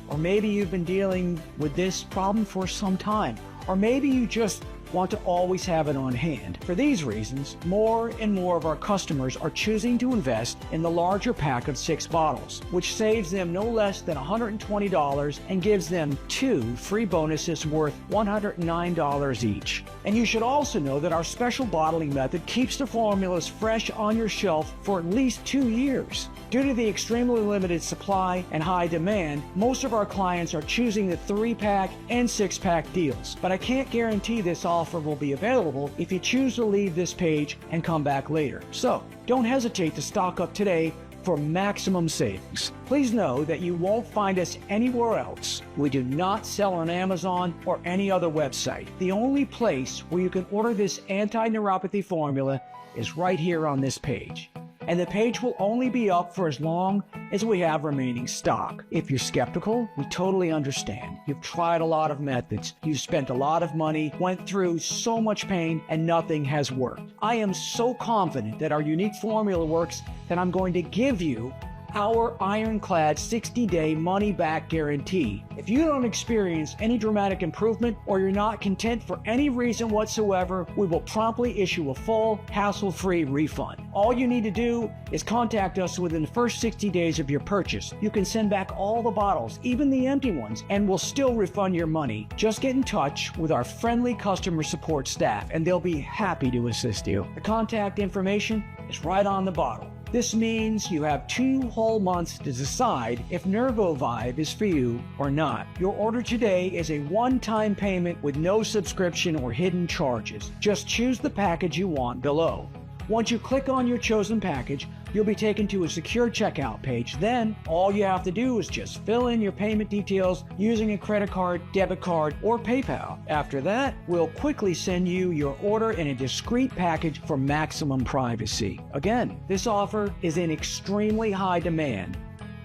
S1: or maybe you've been dealing with this problem for some time, or maybe you just want to always have it on hand. For these reasons, more and more of our customers are choosing to invest in the larger pack of 6 bottles, which saves them no less than $120 and gives them 2 free bonuses worth $109 each. And you should also know that our special bottling method keeps the formulas fresh on your shelf for at least 2 years. Due to the extremely limited supply and high demand, most of our clients are choosing the 3-pack and 6-pack deals. But I can't guarantee this offer will be available if you choose to leave this page and come back later. So, don't hesitate to stock up today for maximum savings. Please know that you won't find us anywhere else. We do not sell on Amazon or any other website. The only place where you can order this anti-neuropathy formula is right here on this page. And the page will only be up for as long as we have remaining stock. If you're skeptical, we totally understand. You've tried a lot of methods, you've spent a lot of money, went through so much pain, and nothing has worked. I am so confident that our unique formula works that I'm going to give you our ironclad 60-day money-back guarantee. If you don't experience any dramatic improvement or you're not content for any reason whatsoever, we will promptly issue a full, hassle-free refund. All you need to do is contact us within the first 60 days of your purchase. You can send back all the bottles, even the empty ones, and we'll still refund your money. Just get in touch with our friendly customer support staff and they'll be happy to assist you. The contact information is right on the bottle. This means you have 2 whole months to decide if NervoVibe is for you or not. Your order today is a one-time payment with no subscription or hidden charges. Just choose the package you want below. Once you click on your chosen package, you'll be taken to a secure checkout page. Then, all you have to do is just fill in your payment details using a credit card, debit card, or PayPal. After that, we'll quickly send you your order in a discreet package for maximum privacy. Again, this offer is in extremely high demand,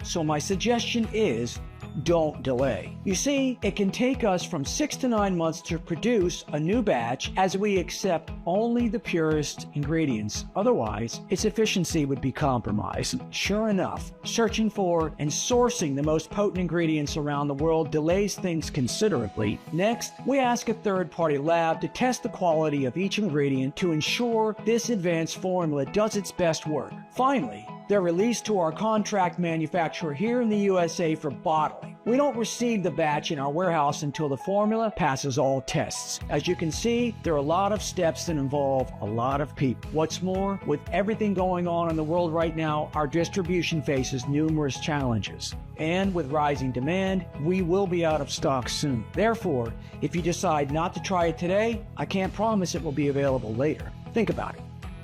S1: so my suggestion is don't delay. You see, it can take us from 6 to 9 months to produce a new batch as we accept only the purest ingredients. Otherwise, its efficiency would be compromised. Sure enough, searching for and sourcing the most potent ingredients around the world delays things considerably. Next, we ask a third-party lab to test the quality of each ingredient to ensure this advanced formula does its best work. Finally, they're released to our contract manufacturer here in the USA for bottling. We don't receive the batch in our warehouse until the formula passes all tests. As you can see, there are a lot of steps that involve a lot of people. What's more, with everything going on in the world right now, our distribution faces numerous challenges. And with rising demand, we will be out of stock soon. Therefore, if you decide not to try it today, I can't promise it will be available later. Think about it.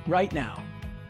S1: Right now,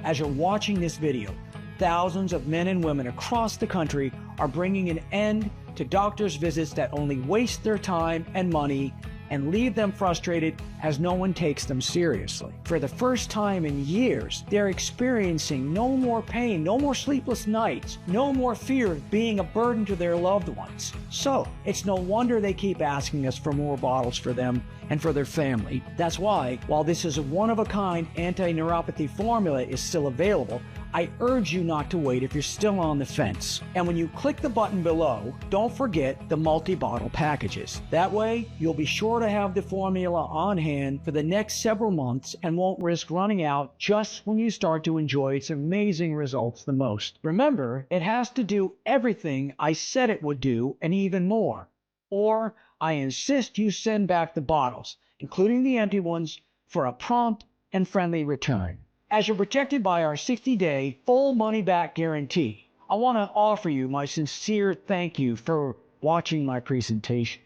S1: as you're watching this video, thousands of men and women across the country are bringing an end to doctors' visits that only waste their time and money and leave them frustrated as no one takes them seriously. For the first time in years, they're experiencing no more pain, no more sleepless nights, no more fear of being a burden to their loved ones. So, it's no wonder they keep asking us for more bottles for them and for their family. That's why, while this is a one-of-a-kind anti-neuropathy formula is still available, I urge you not to wait if you're still on the fence. And when you click the button below, don't forget the multi-bottle packages. That way, you'll be sure to have the formula on hand for the next several months and won't risk running out just when you start to enjoy its amazing results the most. Remember, it has to do everything I said it would do and even more. Or I insist you send back the bottles, including the empty ones, for a prompt and friendly return. As you're protected by our 60-day full money-back guarantee, I want to offer you my sincere thank you for watching my presentation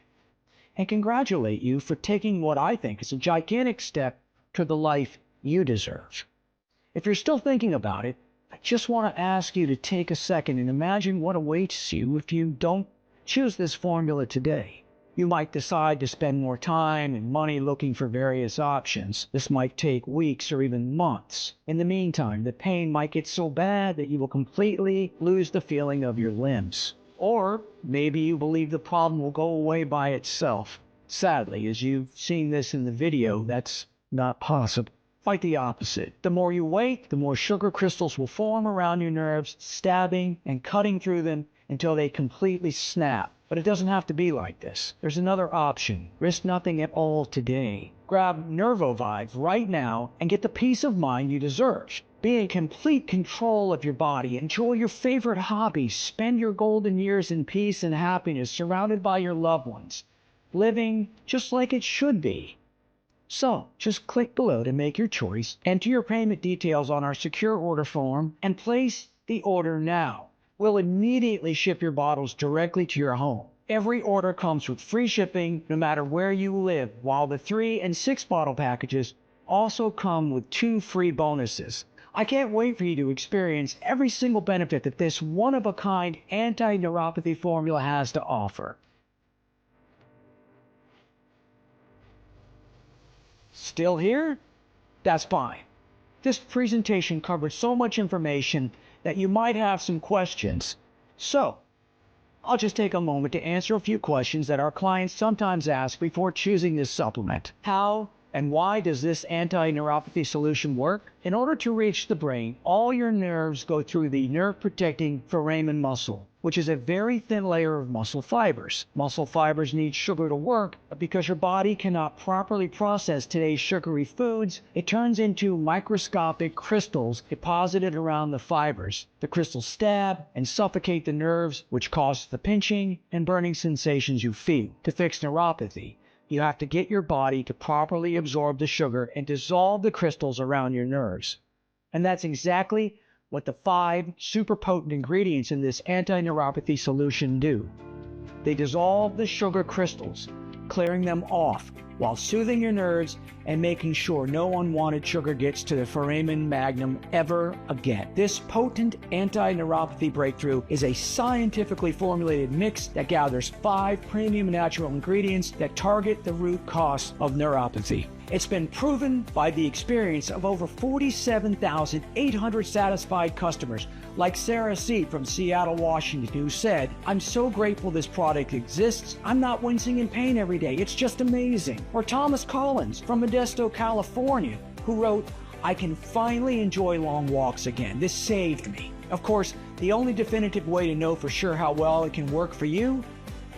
S1: and congratulate you for taking what I think is a gigantic step to the life you deserve. If you're still thinking about it, I just want to ask you to take a second and imagine what awaits you if you don't choose this formula today. You might decide to spend more time and money looking for various options. This might take weeks or even months. In the meantime, the pain might get so bad that you will completely lose the feeling of your limbs. Or maybe you believe the problem will go away by itself. Sadly, as you've seen this in the video, that's not possible. Quite the opposite. The more you wait, the more sugar crystals will form around your nerves, stabbing and cutting through them until they completely snap. But it doesn't have to be like this. There's another option. Risk nothing at all today. Grab Nervovive right now and get the peace of mind you deserve. Be in complete control of your body. Enjoy your favorite hobbies. Spend your golden years in peace and happiness, surrounded by your loved ones. Living just like it should be. So, just click below to make your choice, enter your payment details on our secure order form, and place the order now. We'll immediately ship your bottles directly to your home. Every order comes with free shipping no matter where you live, while the 3 and 6 bottle packages also come with 2 free bonuses. I can't wait for you to experience every single benefit that this one-of-a-kind anti-neuropathy formula has to offer. Still here? That's fine. This presentation covered so much information that you might have some questions. So, I'll just take a moment to answer a few questions that our clients sometimes ask before choosing this supplement. How and why does this anti-neuropathy solution work? In order to reach the brain, all your nerves go through the nerve-protecting foramen muscle, which is a very thin layer of muscle fibers. Muscle fibers need sugar to work, but because your body cannot properly process today's sugary foods, it turns into microscopic crystals deposited around the fibers. The crystals stab and suffocate the nerves, which causes the pinching and burning sensations you feel. To fix neuropathy, you have to get your body to properly absorb the sugar and dissolve the crystals around your nerves. And that's exactly what the 5 super potent ingredients in this anti-neuropathy solution do. They dissolve the sugar crystals, clearing them off while soothing your nerves and making sure no unwanted sugar gets to the foramen magnum ever again. This potent anti-neuropathy breakthrough is a scientifically formulated mix that gathers 5 premium natural ingredients that target the root cause of neuropathy. It's been proven by the experience of over 47,800 satisfied customers, like Sarah C. from Seattle, Washington, who said, "I'm so grateful this product exists. I'm not wincing in pain every day. It's just amazing." Or Thomas Collins from Modesto, California, who wrote, "I can finally enjoy long walks again. This saved me." Of course, the only definitive way to know for sure how well it can work for you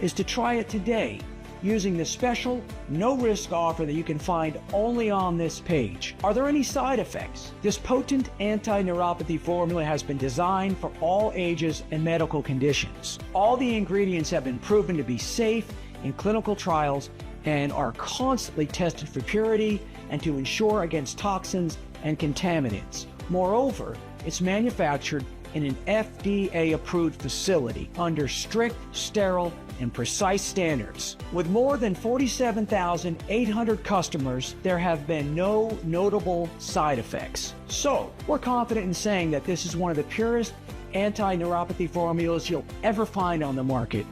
S1: is to try it today, using the special no-risk offer that you can find only on this page. Are there any side effects? This potent anti-neuropathy formula has been designed for all ages and medical conditions. All the ingredients have been proven to be safe in clinical trials and are constantly tested for purity and to ensure against toxins and contaminants. Moreover, it's manufactured in an FDA-approved facility under strict, sterile, and precise standards. With more than 47,800 customers, there have been no notable side effects. So, we're confident in saying that this is one of the purest anti-neuropathy formulas you'll ever find on the market.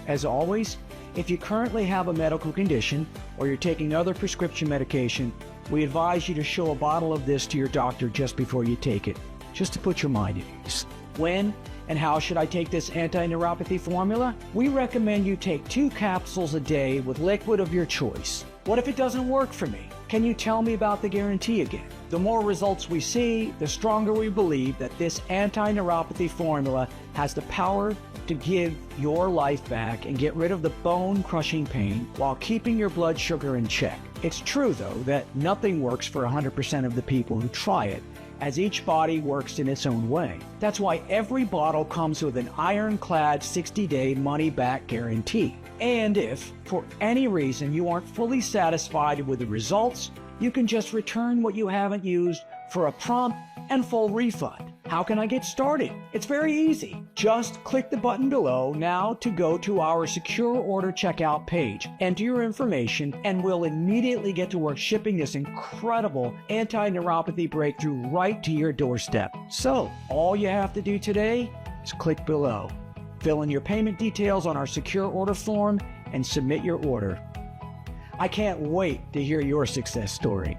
S1: As always, if you currently have a medical condition or you're taking other prescription medication, we advise you to show a bottle of this to your doctor just before you take it, just to put your mind at ease. When and how should I take this anti-neuropathy formula? We recommend you take 2 capsules a day with liquid of your choice. What if it doesn't work for me? Can you tell me about the guarantee again? The more results we see, the stronger we believe that this anti-neuropathy formula has the power to give your life back and get rid of the bone-crushing pain while keeping your blood sugar in check. It's true, though, that nothing works for 100% of the people who try it, as each body works in its own way. That's why every bottle comes with an ironclad 60-day money-back guarantee. And if, for any reason, you aren't fully satisfied with the results you can just return what you haven't used for a prompt and full refund. How can I get started? It's very easy. Just click the button below now to go to our secure order checkout page. Enter your information and we'll immediately get to work shipping this incredible anti-neuropathy breakthrough right to your doorstep. So, all you have to do today is click below. Fill in your payment details on our secure order form and submit your order. I can't wait to hear your success story.